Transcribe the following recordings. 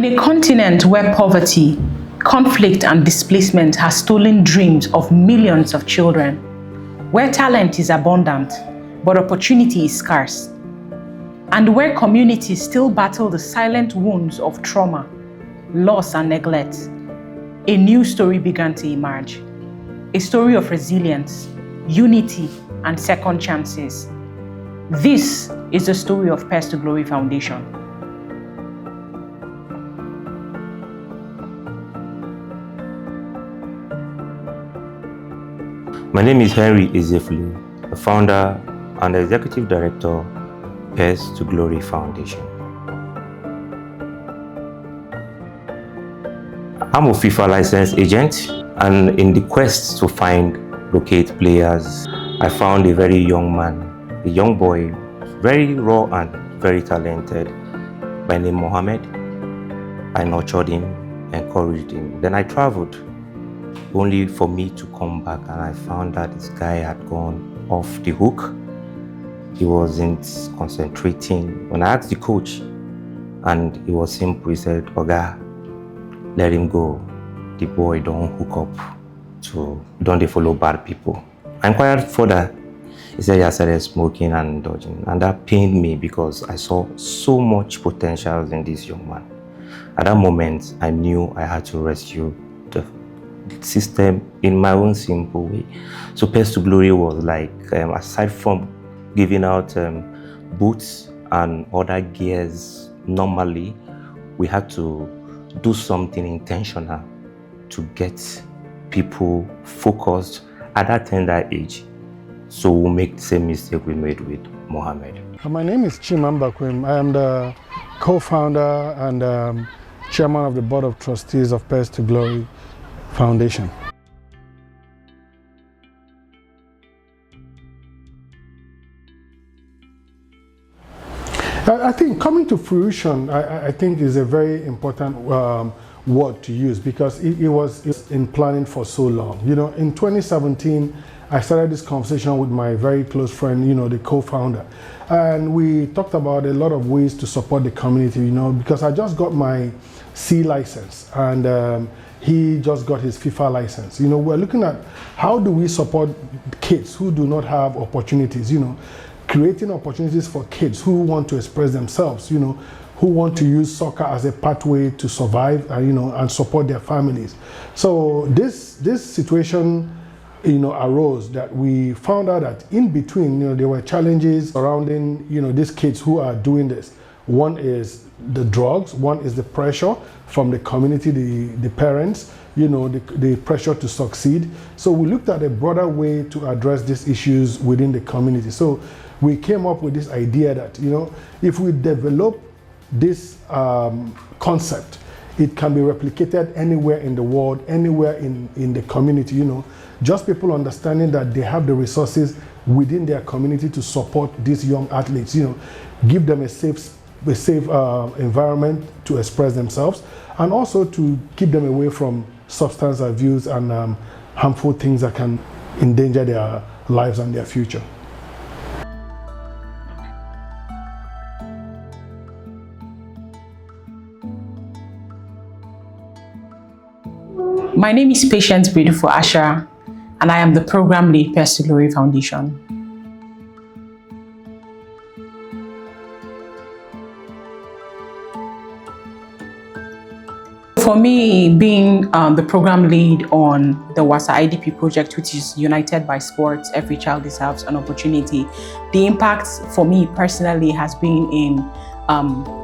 In a continent where poverty, conflict, and displacement has stolen dreams of millions of children, where talent is abundant, but opportunity is scarce, and where communities still battle the silent wounds of trauma, loss, and neglect, a new story began to emerge. A story of resilience, unity, and second chances. This is the story of Pairs to Glory Foundation. My name is Henry Ezekiel, the founder and the executive director, Pairs to Glory Foundation. I'm a FIFA licensed agent, and in the quest to locate players, I found a very young man, a young boy, very raw and very talented, by name Mohammed. I nurtured him, encouraged him. Then I traveled, only for me to come back, and I found that this guy had gone off the hook. He wasn't concentrating. When I asked the coach, and it was simple, he said, "Oga, let him go. The boy don't hook up don't they follow bad people." I inquired further. He said he had started smoking and dodging, and that pained me because I saw so much potential in this young man. At that moment, I knew I had to rescue the system in my own simple way. So Pairs to Glory was like, aside from giving out boots and other gears normally, we had to do something intentional to get people focused at that tender age, so we'll make the same mistake we made with Mohammed. My name is Chimamba Kwim. I am the co-founder and chairman of the board of trustees of Pairs to Glory Foundation. I think coming to fruition, I think is a very important word to use, because it was in planning for so long. You know, in 2017, I started this conversation with my very close friend, the co-founder, and we talked about a lot of ways to support the community, because I just got my C license and he just got his FIFA license. We're looking at how do we support kids who do not have opportunities, creating opportunities for kids who want to express themselves, who want to use soccer as a pathway to survive, and support their families. So this situation, arose that we found out that in between, there were challenges surrounding, these kids who are doing this. One is the drugs, one is the pressure from the community, the parents, the pressure to succeed. So we looked at a broader way to address these issues within the community. So we came up with this idea that, if we develop this concept, it can be replicated anywhere in the world, anywhere in the community, just people understanding that they have the resources within their community to support these young athletes, give them a safe environment to express themselves, and also to keep them away from substance abuse and harmful things that can endanger their lives and their future. My name is Patience Beautiful Asha, and I am the program lead, Pairs to Glory Foundation. For me, being the program lead on the WASA IDP project, which is United by Sports, Every Child Deserves an Opportunity, the impact for me personally has been in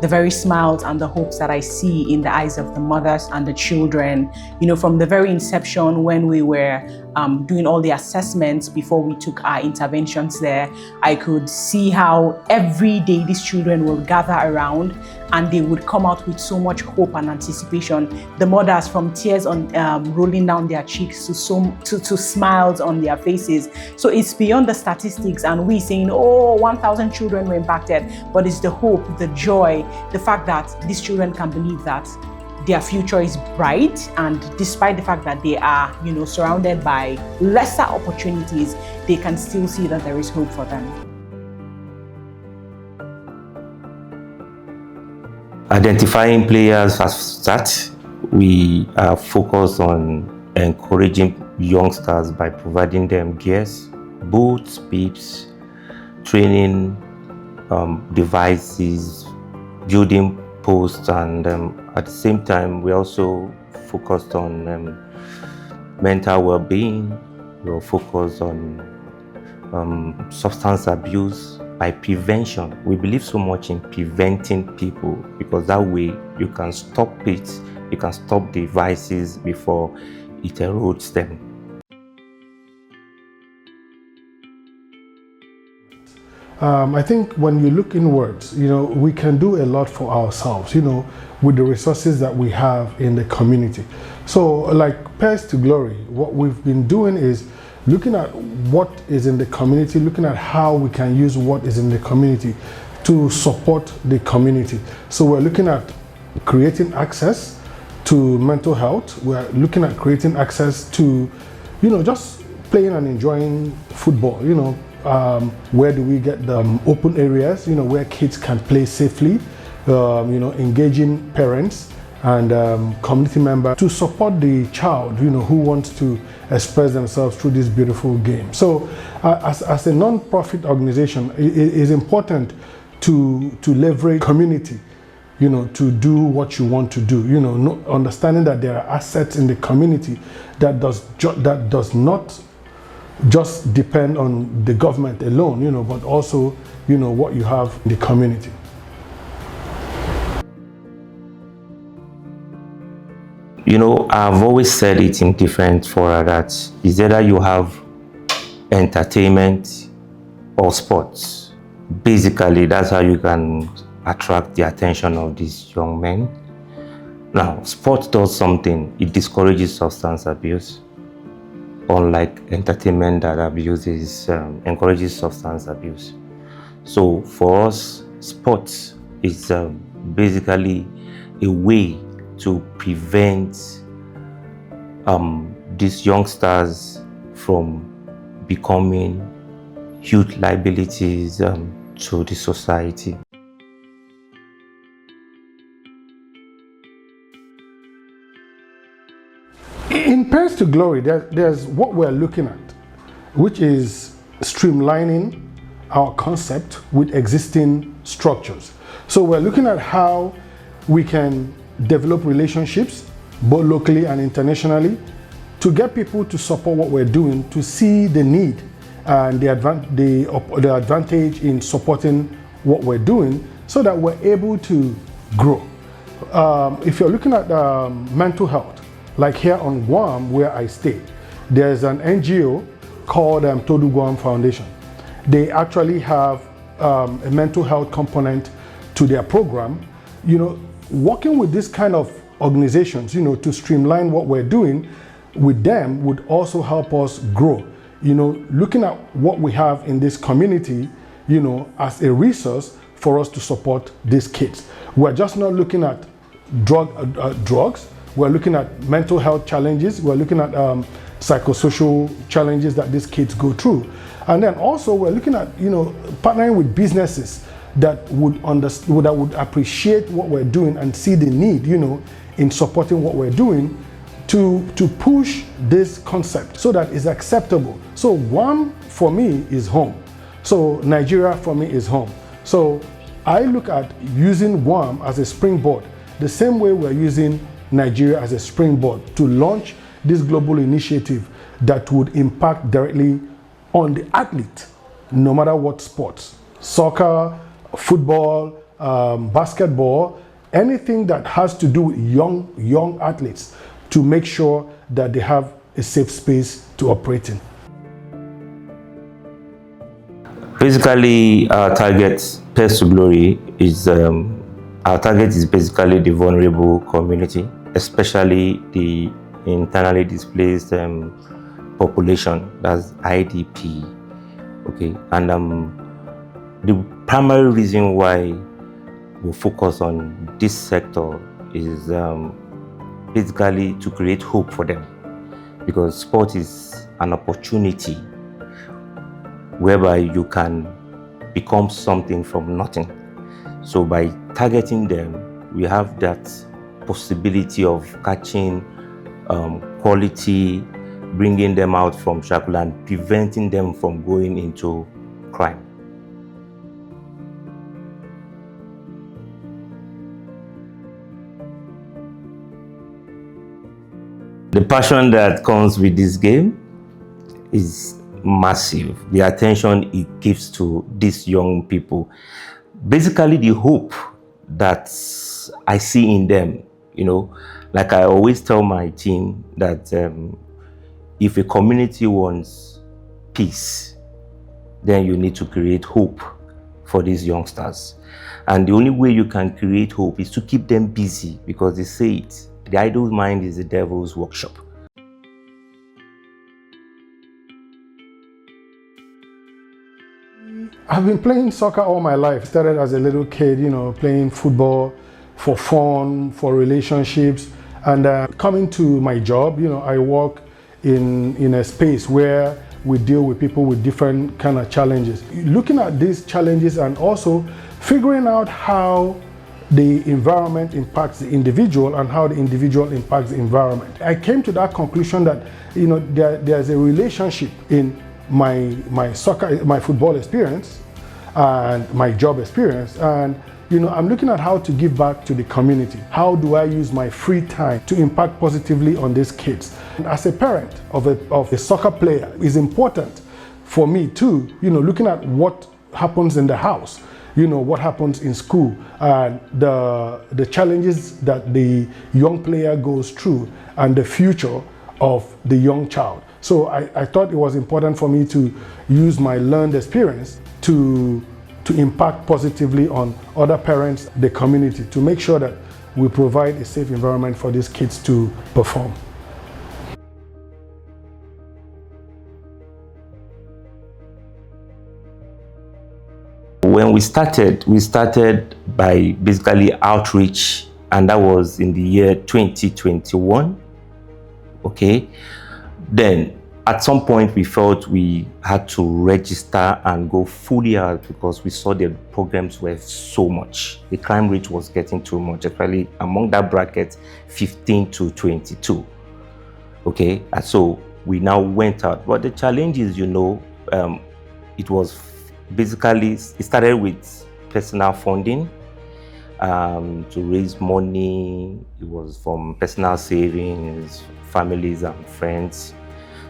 the very smiles and the hopes that I see in the eyes of the mothers and the children, from the very inception when we were doing all the assessments before we took our interventions there. I could see how every day these children will gather around and they would come out with so much hope and anticipation. The mothers, from tears on rolling down their cheeks to smiles on their faces. So it's beyond the statistics and we saying, 1,000 children were impacted, but it's the hope, the joy, the fact that these children can believe that their future is bright, and despite the fact that they are, surrounded by lesser opportunities, they can still see that there is hope for them. Identifying players as start, we are focused on encouraging youngsters by providing them gears, boots, bibs, training devices, building posts, and at the same time we also focused on mental well-being. We're focused on substance abuse by prevention. We believe so much in preventing people because that way you can stop it, you can stop the vices before it erodes them. I think when you look inwards, we can do a lot for ourselves, with the resources that we have in the community. So like Pairs to Glory, what we've been doing is looking at what is in the community, looking at how we can use what is in the community to support the community. So we're looking at creating access to mental health. We're looking at creating access to, just playing and enjoying football, where do we get the open areas, where kids can play safely, engaging parents and community members to support the child, who wants to express themselves through this beautiful game. So as a non-profit organization, it is important to leverage community, to do what you want to do, understanding that there are assets in the community that does not just depend on the government alone, but also, what you have in the community. I've always said it in different fora that is either you have entertainment or sports. Basically, that's how you can attract the attention of these young men. Now, sports does something, it discourages substance abuse. Unlike entertainment that encourages substance abuse. So for us, sports is basically a way to prevent these youngsters from becoming huge liabilities to the society. In Pairs to Glory, there's what we're looking at, which is streamlining our concept with existing structures. So we're looking at how we can develop relationships, both locally and internationally, to get people to support what we're doing, to see the need and the advantage in supporting what we're doing so that we're able to grow. If you're looking at mental health, like here on Guam, where I stay, there's an NGO called Todu Guam Foundation. They actually have a mental health component to their program. Working with this kind of organizations, to streamline what we're doing with them would also help us grow. Looking at what we have in this community, as a resource for us to support these kids. We're just not looking at drugs. We're looking at mental health challenges. We're looking at psychosocial challenges that these kids go through. And then also we're looking at, partnering with businesses that would appreciate what we're doing and see the need, in supporting what we're doing to push this concept so that it's acceptable. So Guam for me is home. So Nigeria for me is home. So I look at using Guam as a springboard, the same way we're using Nigeria as a springboard to launch this global initiative that would impact directly on the athlete, no matter what sports, soccer, football, basketball, anything that has to do with young athletes, to make sure that they have a safe space to operate in. Basically, our target, Pairs to Glory, is our target is basically the vulnerable community, especially the internally displaced population, that's IDP. Okay, and the primary reason why we focus on this sector is basically to create hope for them, because sport is an opportunity whereby you can become something from nothing. So by targeting them, we have that possibility of catching quality, bringing them out from shackle and preventing them from going into crime. The passion that comes with this game is massive. The attention it gives to these young people. Basically, the hope that I see in them, like I always tell my team that if a community wants peace, then you need to create hope for these youngsters. And the only way you can create hope is to keep them busy, because they say it, the idle mind is the devil's workshop. I've been playing soccer all my life. Started as a little kid, playing football for fun, for relationships. And coming to my job, I work in a space where we deal with people with different kind of challenges. Looking at these challenges and also figuring out how the environment impacts the individual and how the individual impacts the environment. I came to that conclusion that there's a relationship in my soccer, my football experience and my job experience, and I'm looking at how to give back to the community. How do I use my free time to impact positively on these kids? As a parent of a soccer player, it's important for me too, looking at what happens in the house, what happens in school, and the challenges that the young player goes through and the future of the young child. So I thought it was important for me to use my learned experience to impact positively on other parents, the community, to make sure that we provide a safe environment for these kids to perform. When we started by basically outreach, and that was in the year 2021. Okay. Then at some point we felt we had to register and go fully out, because we saw the programs were so much. The crime rate was getting too much, especially among that bracket 15 to 22. Okay, and so we now went out. But the challenge is, it was basically, it started with personal funding to raise money. It was from personal savings, families and friends.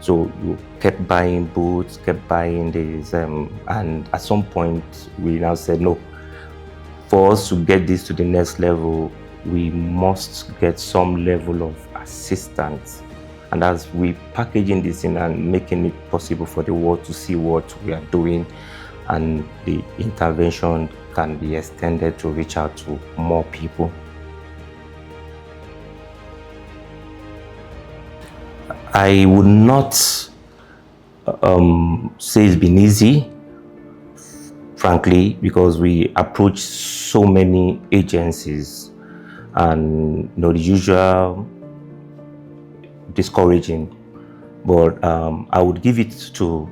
So you kept buying boots, kept buying this, and at some point we now said, no, for us to get this to the next level, we must get some level of assistance. And as we packaging this in and making it possible for the world to see what we are doing, and the intervention can be extended to reach out to more people. I would not say it's been easy, frankly, because we approach so many agencies, and the usual discouraging. But I would give it to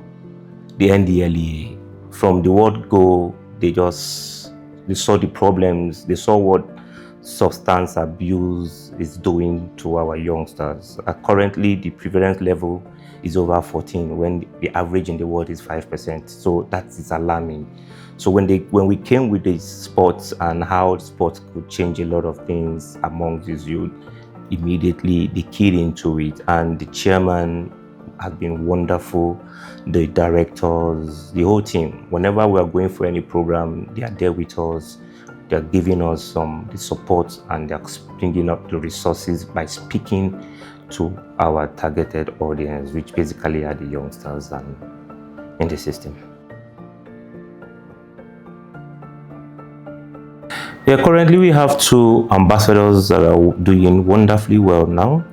the NDLEA. From the word go, they saw the problems, they saw what substance abuse is doing to our youngsters. Currently, the prevalence level is over 14, when the average in the world is 5%. So that is alarming. So when we came with the sports and how sports could change a lot of things among these youth, immediately they keyed into it, and the chairman has been wonderful, the directors, the whole team. Whenever we are going for any program, they are there with us. They're giving us the support, and they're bringing up the resources by speaking to our targeted audience, which basically are the youngsters and in the system. Yeah, currently we have 2 ambassadors that are doing wonderfully well now,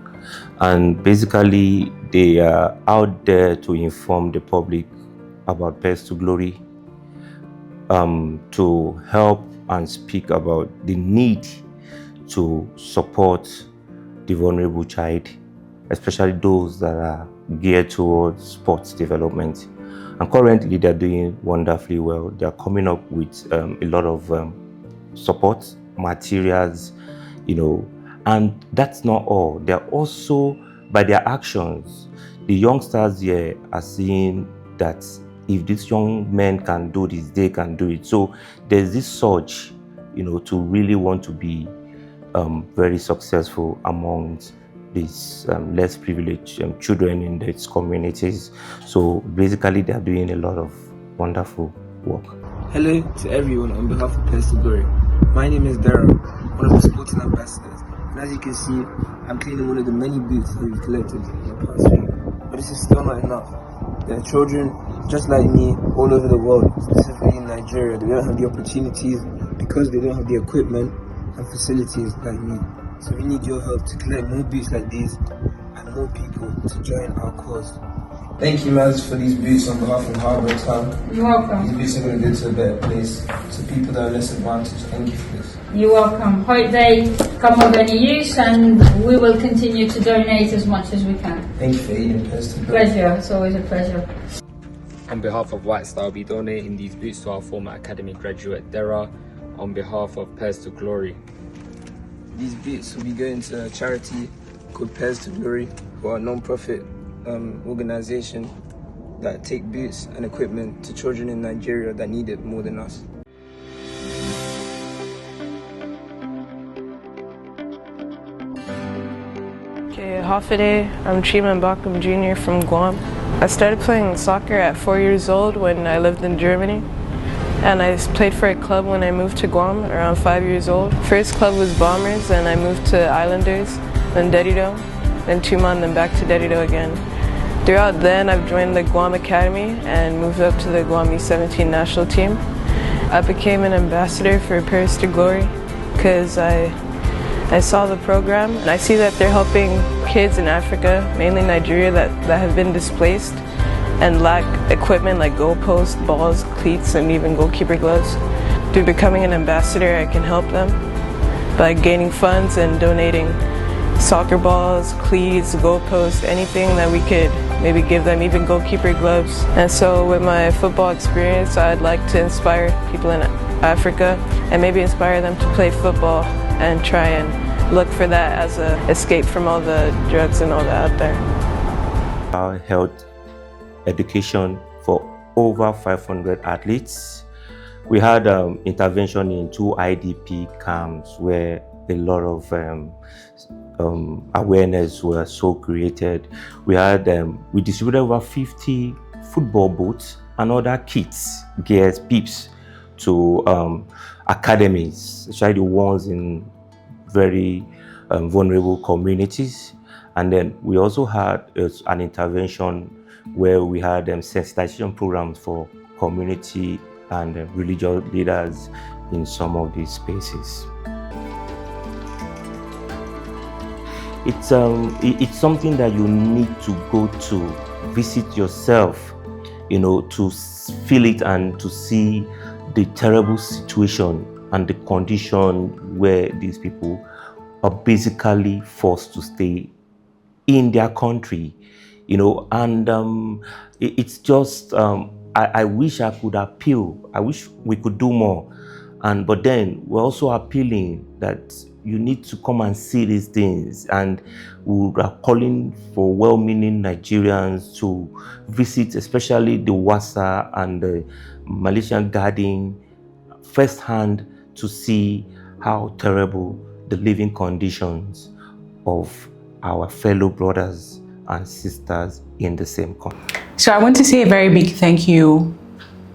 and basically they are out there to inform the public about Paths to Glory, to help and speak about the need to support the vulnerable child, especially those that are geared towards sports development. And currently they're doing wonderfully well. They're coming up with a lot of support materials And that's not all. They're also, by their actions, the youngsters here are seeing that if these young men can do this, they can do it. So there's this surge, to really want to be very successful amongst these less privileged children in these communities. So basically, they're doing a lot of wonderful work. Hello to everyone on behalf of Pairs to Glory. My name is Daryl, one of the sporting ambassadors. And as you can see, I'm cleaning one of the many boots that we've collected in the past week. But this is still not enough. There are children just like me all over the world, specifically in Nigeria. They don't have the opportunities because they don't have the equipment and facilities like me. So we need your help to collect more boots like these and more people to join our cause. Thank you, Maz, for these boots on behalf of Harbour Town. You're welcome. These boots are going to go to a better place, to people that are less advantaged. Thank you for this. You're welcome. Hope they come of any use, and we will continue to donate as much as we can. Thank you for eating Pairs to Glory. Pleasure. It's always a pleasure. On behalf of White Star, I'll be donating these boots to our former Academy graduate, Dara, on behalf of Pairs to Glory. These boots will be going to a charity called Pairs to Glory, who are a non-profit organization that take boots and equipment to children in Nigeria that need it more than us. Okay, Hafide, I'm Chima Bakum Jr. from Guam. I started playing soccer at 4 years old when I lived in Germany. And I played for a club when I moved to Guam around 5 years old. First club was Bombers, and I moved to Islanders, then Dedido, then Tuman, then back to Dedido again. Throughout then, I've joined the Guam Academy and moved up to the Guam U17 national team. I became an ambassador for Pairs to Glory because I saw the program, and I see that they're helping kids in Africa, mainly Nigeria, that have been displaced and lack equipment like goalposts, balls, cleats, and even goalkeeper gloves. Through becoming an ambassador, I can help them by gaining funds and donating soccer balls, cleats, goalposts, anything that we could maybe give them, even goalkeeper gloves. And so with my football experience, I'd like to inspire people in Africa and maybe inspire them to play football and try and look for that as an escape from all the drugs and all that out there. Our health education for over 500 athletes. We had intervention in 2 IDP camps where a lot of awareness was so created. We distributed over 50 football boots and other kits, gears, pips to academies, especially the ones in very vulnerable communities. And then we also had an intervention where we had sensitization programs for community and religious leaders in some of these spaces. It's something that you need to go to visit yourself, to feel it and to see the terrible situation and the condition where these people are basically forced to stay in their country, and it's just, I wish I could appeal. I wish we could do more. But then we're also appealing that you need to come and see these things. And we are calling for well-meaning Nigerians to visit, especially the Wasa and the Malaysian Garden, firsthand to see how terrible the living conditions of our fellow brothers and sisters in the same country. So I want to say a very big thank you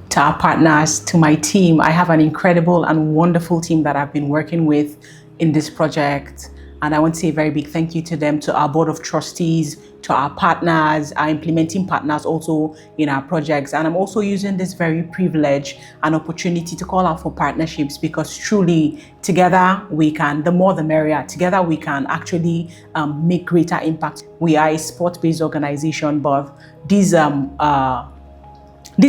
to our partners, to my team. I have an incredible and wonderful team that I've been working with in this project. And I want to say a very big thank you to them, to our board of trustees, to our partners, our implementing partners also in our projects. And I'm also using this very privilege and opportunity to call out for partnerships, because truly together we can, the more the merrier, together we can actually make greater impact. We are a sport-based organization, but these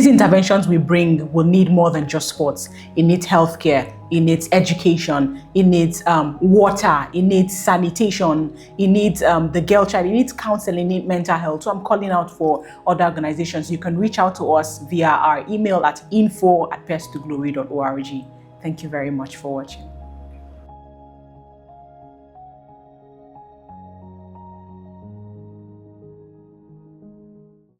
interventions we bring will need more than just sports. It needs healthcare, it needs education, it needs water, it needs sanitation, it needs the girl child, it needs counseling, it needs mental health. So I'm calling out for other organizations. You can reach out to us via our email at info@pairstoglory.org. Thank you very much for watching.